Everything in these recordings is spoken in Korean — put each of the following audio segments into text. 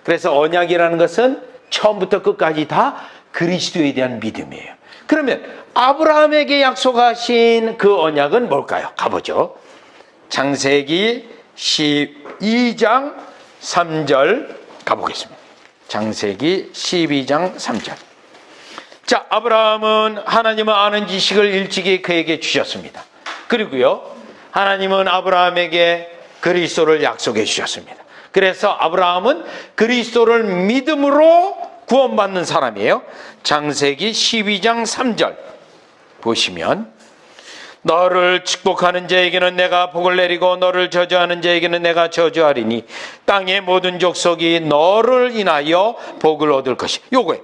그래서 언약이라는 것은 처음부터 끝까지 다 그리스도에 대한 믿음이에요. 그러면 아브라함에게 약속하신 그 언약은 뭘까요? 가보죠. 창세기 12장 3절 가보겠습니다. 창세기 12장 3절. 자, 아브라함은 하나님을 아는 지식을 일찍이 그에게 주셨습니다. 그리고요, 하나님은 아브라함에게 그리스도를 약속해 주셨습니다. 그래서 아브라함은 그리스도를 믿음으로 구원받는 사람이에요. 창세기 12장 3절 보시면, 너를 축복하는 자에게는 내가 복을 내리고 너를 저주하는 자에게는 내가 저주하리니 땅의 모든 족속이 너를 인하여 복을 얻을 것이. 요거예요.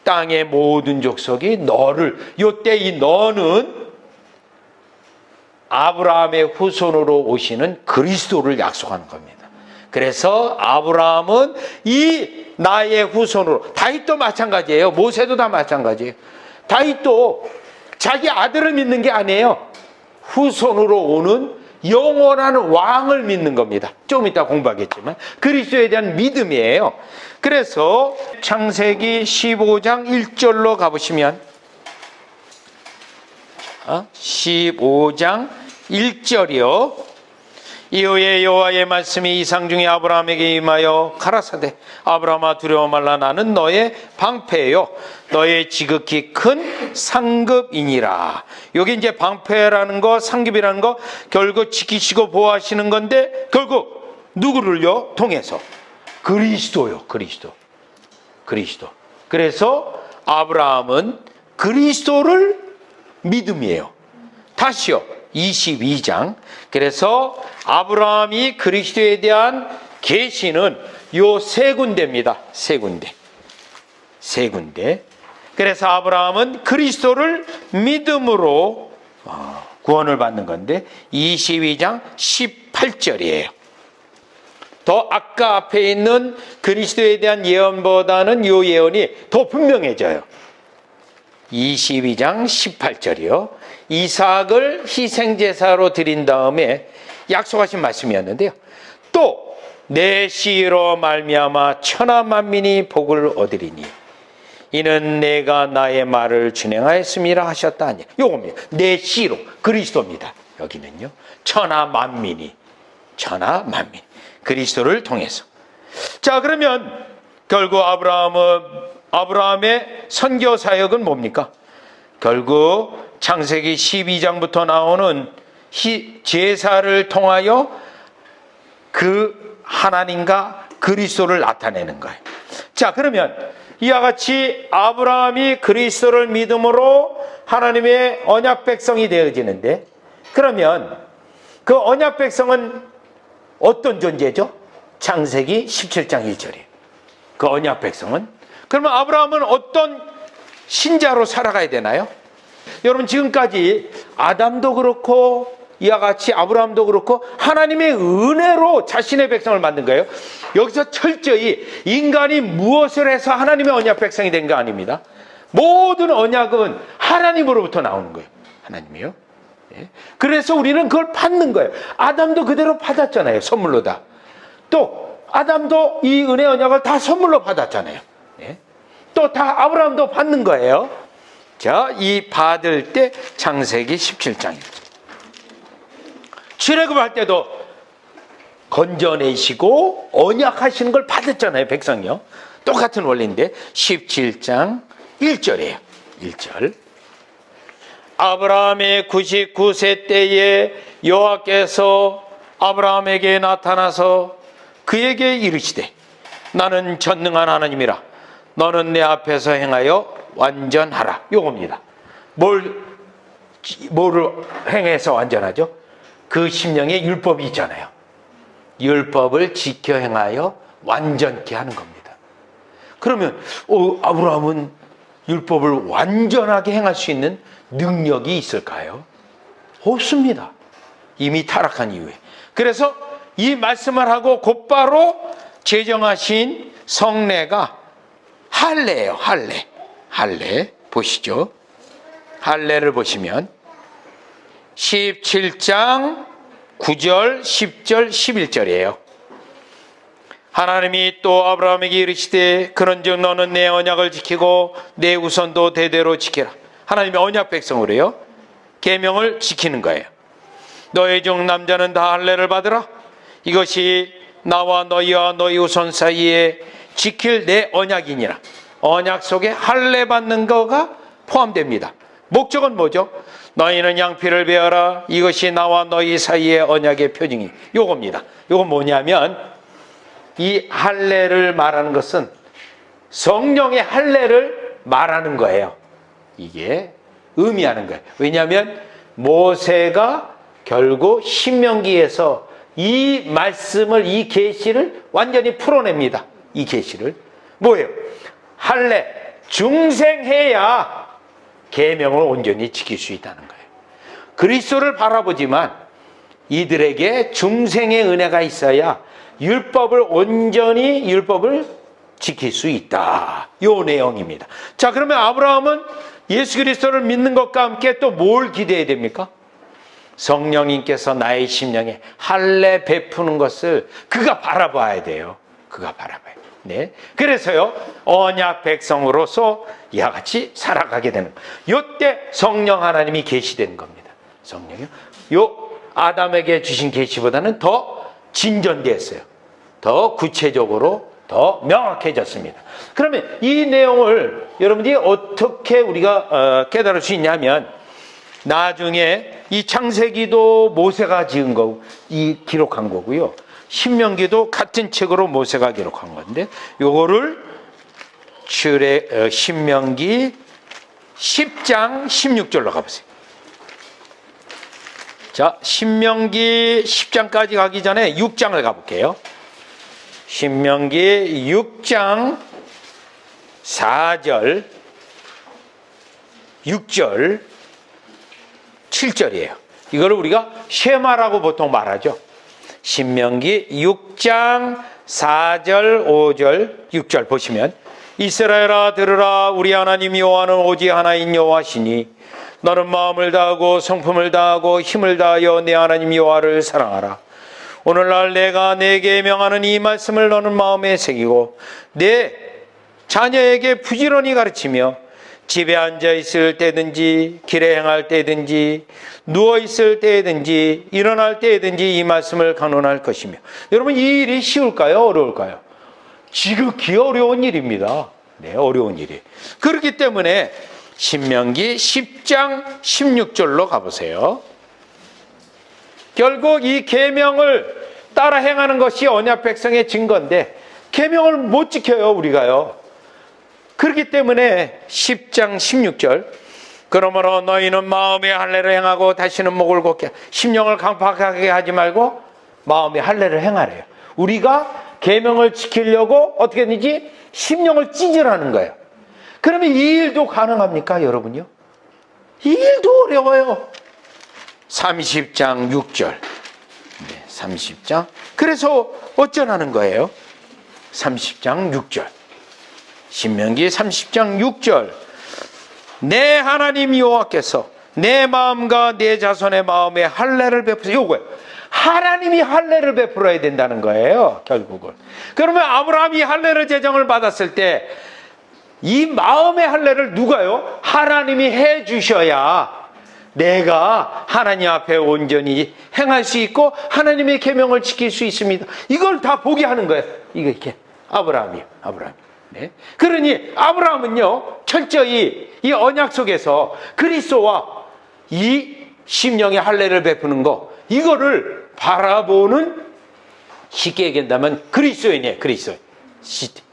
땅의 모든 족속이 너를, 요때 이 너는 아브라함의 후손으로 오시는 그리스도를 약속하는 겁니다. 그래서 아브라함은 이 나의 후손으로, 다윗도 마찬가지예요. 모세도 다 마찬가지예요. 다윗도 자기 아들을 믿는 게 아니에요. 후손으로 오는 영원한 왕을 믿는 겁니다. 좀 이따 공부하겠지만 그리스도에 대한 믿음이에요. 그래서 창세기 15장 1절로 가보시면 15장 1절이요. 이후에 여호와의 말씀이 이상 중에 아브라함에게 임하여 가라사대, 아브라함아 두려워 말라. 나는 너의 방패요 너의 지극히 큰 상급이니라. 여기 이제 방패라는 거, 상급이라는 거 결국 지키시고 보호하시는 건데, 결국 누구를요? 통해서 그리스도요. 그리스도. 그래서 아브라함은 그리스도를 믿음이에요. 다시요, 22장. 그래서 아브라함이 그리스도에 대한 계시는 요 세 군데입니다. 세 군데. 그래서 아브라함은 그리스도를 믿음으로 구원을 받는 건데 22장 18절이에요. 더 아까 앞에 있는 그리스도에 대한 예언보다는 요 예언이 더 분명해져요. 22장 18절이요. 이삭을 희생제사로 드린 다음에 약속하신 말씀이었는데요. 또 내 씨로 말미암아 천하 만민이 복을 얻으리니 이는 내가 나의 말을 준행하였음이라 하셨다 하니. 요겁니다. 내 씨로, 그리스도입니다. 여기는요, 천하 만민, 그리스도를 통해서. 자, 그러면 결국 아브라함의 선교 사역은 뭡니까? 결국 창세기 12장부터 나오는 제사를 통하여 그 하나님과 그리스도를 나타내는 거예요. 자, 그러면 이와 같이 아브라함이 그리스도를 믿음으로 하나님의 언약 백성이 되어지는데, 그러면 그 언약 백성은 어떤 존재죠? 창세기 17장 1절이에요. 그 언약 백성은. 그러면 아브라함은 어떤 신자로 살아가야 되나요? 여러분, 지금까지 아담도 그렇고 이와 같이 아브라함도 그렇고 하나님의 은혜로 자신의 백성을 만든 거예요. 여기서 철저히 인간이 무엇을 해서 하나님의 언약 백성이 된 거 아닙니다. 모든 언약은 하나님으로부터 나오는 거예요. 하나님이요. 그래서 우리는 그걸 받는 거예요. 아담도 그대로 받았잖아요. 선물로 다. 또 아담도 이 은혜 언약을 다 선물로 받았잖아요. 또 다 아브라함도 받는 거예요. 자, 이 받을 때 창세기 17장입니다. 출애굽을 할 때도 건져내시고 언약하시는 걸 받았잖아요. 백성이요. 똑같은 원리인데 17장 1절이에요. 1절. 아브라함의 99세 때에 여호와께서 아브라함에게 나타나서 그에게 이르시되, 나는 전능한 하나님이라. 너는 내 앞에서 행하여 완전하라. 요겁니다. 뭐를 행해서 완전하죠? 그 심령에 율법이 있잖아요. 율법을 지켜 행하여 완전케 하는 겁니다. 그러면 아브라함은 율법을 완전하게 행할 수 있는 능력이 있을까요? 없습니다. 이미 타락한 이후에. 그래서 이 말씀을 하고 곧바로 제정하신 성례가 할례예요. 할례 보시죠. 할례를 보시면 17장 9절, 10절, 11절이에요. 하나님이 또 아브라함에게 이르시되 그런즉 너는 내 언약을 지키고 내 후손도 대대로 지키라. 하나님이 언약 백성으로요 계명을 지키는 거예요. 너희 중 남자는 다 할례를 받으라. 이것이 나와 너희와 너희 후손 사이에 지킬 내 언약이니라. 언약 속에 할례 받는 거가 포함됩니다. 목적은 뭐죠? 너희는 양피를 베어라. 이것이 나와 너희 사이의 언약의 표징이 요겁니다. 요건 뭐냐면 이 할례를 말하는 것은 성령의 할례를 말하는 거예요. 이게 의미하는 거예요. 왜냐하면 모세가 결국 신명기에서 이 말씀을, 이 계시를 완전히 풀어냅니다. 이 계시를 뭐예요? 할례 중생해야 계명을 온전히 지킬 수 있다는 거예요. 그리스도를 바라보지만 이들에게 중생의 은혜가 있어야 율법을 온전히 율법을 지킬 수 있다. 요 내용입니다. 자, 그러면 아브라함은 예수 그리스도를 믿는 것과 함께 또 뭘 기대해야 됩니까? 성령님께서 나의 심령에 할례 베푸는 것을 그가 바라봐야 돼요. 그가 바라봐요. 네. 그래서요, 언약 백성으로서 이와 같이 살아가게 되는 거예요. 요때 성령 하나님이 계시되는 겁니다. 성령이요. 요 아담에게 주신 계시보다는 더 진전됐어요. 더 구체적으로 더 명확해졌습니다. 그러면 이 내용을 여러분들이 어떻게 우리가 깨달을 수 있냐면 나중에 이 창세기도 모세가 지은 거고 기록한 거고요. 신명기도 같은 책으로 모세가 기록한 건데 요거를 신명기 10장 16절로 가보세요. 자, 신명기 10장까지 가기 전에 6장을 가볼게요. 신명기 6장 4절, 6절, 7절이에요. 이걸 우리가 쉐마라고 보통 말하죠. 신명기 6장 4절, 5절, 6절 보시면 이스라엘아 들으라. 우리 하나님 여호와는 오직 하나인 여호와시니 너는 마음을 다하고 성품을 다하고 힘을 다하여 내 하나님 여호와를 사랑하라. 오늘날 내가 내게 명하는 이 말씀을 너는 마음에 새기고 내 자녀에게 부지런히 가르치며 집에 앉아 있을 때든지 길에 행할 때든지 누워 있을 때든지 일어날 때든지 이 말씀을 간언할 것이며. 여러분, 이 일이 쉬울까요? 어려울까요? 지극히 어려운 일입니다. 네, 어려운 일이. 그렇기 때문에 신명기 10장 16절로 가보세요. 결국 이 계명을 따라 행하는 것이 언약 백성의 증거인데 계명을 못 지켜요, 우리가요. 그렇기 때문에 10장 16절 그러므로 너희는 마음의 할례를 행하고 다시는 목을 곧게 심령을 강팍하게 하지 말고 마음의 할례를 행하래요. 우리가 계명을 지키려고 어떻게 되지? 심령을 찢으라는 거예요. 그러면 이 일도 가능합니까, 여러분요? 이 일도 어려워요. 30장 6절. 네, 30장. 그래서 어쩌라는 거예요? 30장 6절. 신명기 30장 6절. 내 하나님 여호와께서 내 마음과 내 자손의 마음에 할례를 베푸세요. 요거예요. 하나님이 할례를 베풀어야 된다는 거예요, 결국은. 그러면 아브라함이 할례를 제정을 받았을 때 이 마음의 할례를 누가요? 하나님이 해 주셔야 내가 하나님 앞에 온전히 행할 수 있고 하나님의 계명을 지킬 수 있습니다. 이걸 다 보게 하는 거예요. 이거 이렇게 아브라함이요. 네. 그러니 아브라함은요 철저히 이 언약 속에서 그리스도와 이 심령의 할례를 베푸는 거 이거를 바라보는 쉽게 얘기한다면 그리스도인이에요. 그리스도인.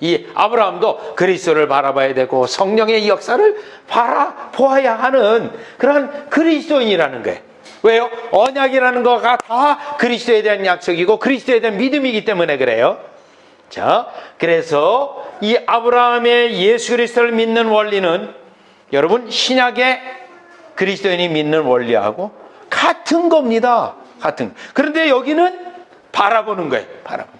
이 아브라함도 그리스도를 바라봐야 되고 성령의 역사를 바라보아야 하는 그러한 그리스도인이라는 거예요. 왜요? 언약이라는 거가 다 그리스도에 대한 약속이고 그리스도에 대한 믿음이기 때문에 그래요. 자, 그래서 이 아브라함의 예수 그리스도를 믿는 원리는 여러분 신약의 그리스도인이 믿는 원리하고 같은 겁니다. 같은. 그런데 여기는 바라보는 거예요. 바라보는.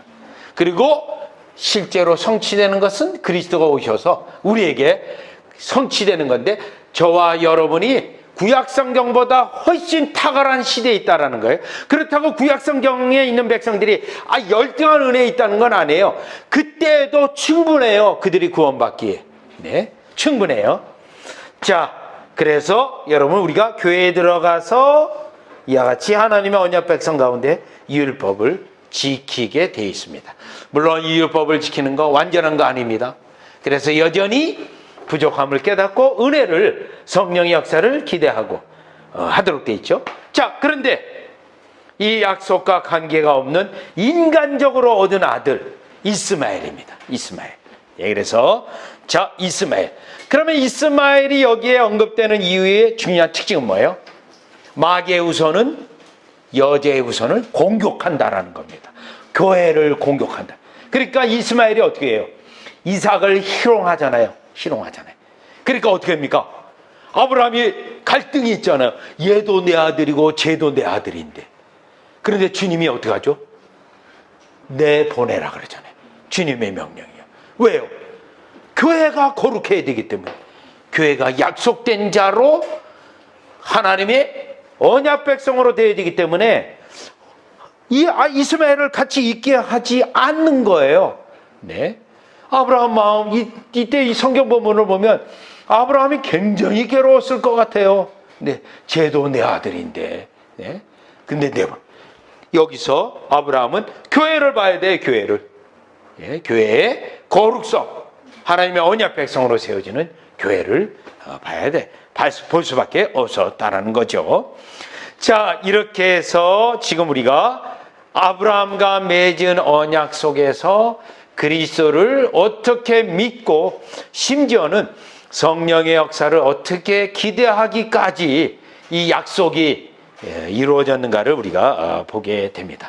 그리고 실제로 성취되는 것은 그리스도가 오셔서 우리에게 성취되는 건데 저와 여러분이 구약성경보다 훨씬 탁월한 시대에 있다라는 거예요. 그렇다고 구약성경에 있는 백성들이 열등한 은혜에 있다는 건 아니에요. 그때도 충분해요. 그들이 구원받기에. 네, 충분해요. 자, 그래서 여러분 우리가 교회에 들어가서 이와 같이 하나님의 언약 백성 가운데 율법을 지키게 되어 있습니다. 물론 이 율법을 지키는 거 완전한 거 아닙니다. 그래서 여전히 부족함을 깨닫고 은혜를, 성령의 역사를 기대하고 하도록 되어 있죠. 자, 그런데 이 약속과 관계가 없는 인간적으로 얻은 아들 이스마엘입니다. 이스마엘. 예, 그래서 자, 이스마엘. 그러면 이스마엘이 여기에 언급되는 이유의 중요한 특징은 뭐예요? 마귀의 후손은 여자의 후손을 공격한다라는 겁니다. 교회를 공격한다. 그러니까 이스마엘이 어떻게 해요? 이삭을 희롱하잖아요. 그러니까 어떻게 합니까? 아브라함이 갈등이 있잖아요. 얘도 내 아들이고 쟤도 내 아들인데. 그런데 주님이 어떻게 하죠? 내보내라 그러잖아요. 주님의 명령이요. 왜요? 교회가 거룩해야 되기 때문에. 교회가 약속된 자로 하나님의 언약 백성으로 되어야 되기 때문에 이 이스마엘을 같이 있게 하지 않는 거예요. 네. 아브라함 마음, 이때 이 성경 본문을 보면 아브라함이 굉장히 괴로웠을 것 같아요. 네. 쟤도 내 아들인데. 네. 근데 여기서 아브라함은 교회를 봐야 돼, 교회를. 예, 교회의 거룩성. 하나님의 언약 백성으로 세워지는 교회를 봐야 돼. 볼 수밖에 없었다라는 거죠. 자, 이렇게 해서 지금 우리가 아브라함과 맺은 언약 속에서 그리스도를 어떻게 믿고 심지어는 성령의 역사를 어떻게 기대하기까지 이 약속이 이루어졌는가를 우리가 보게 됩니다.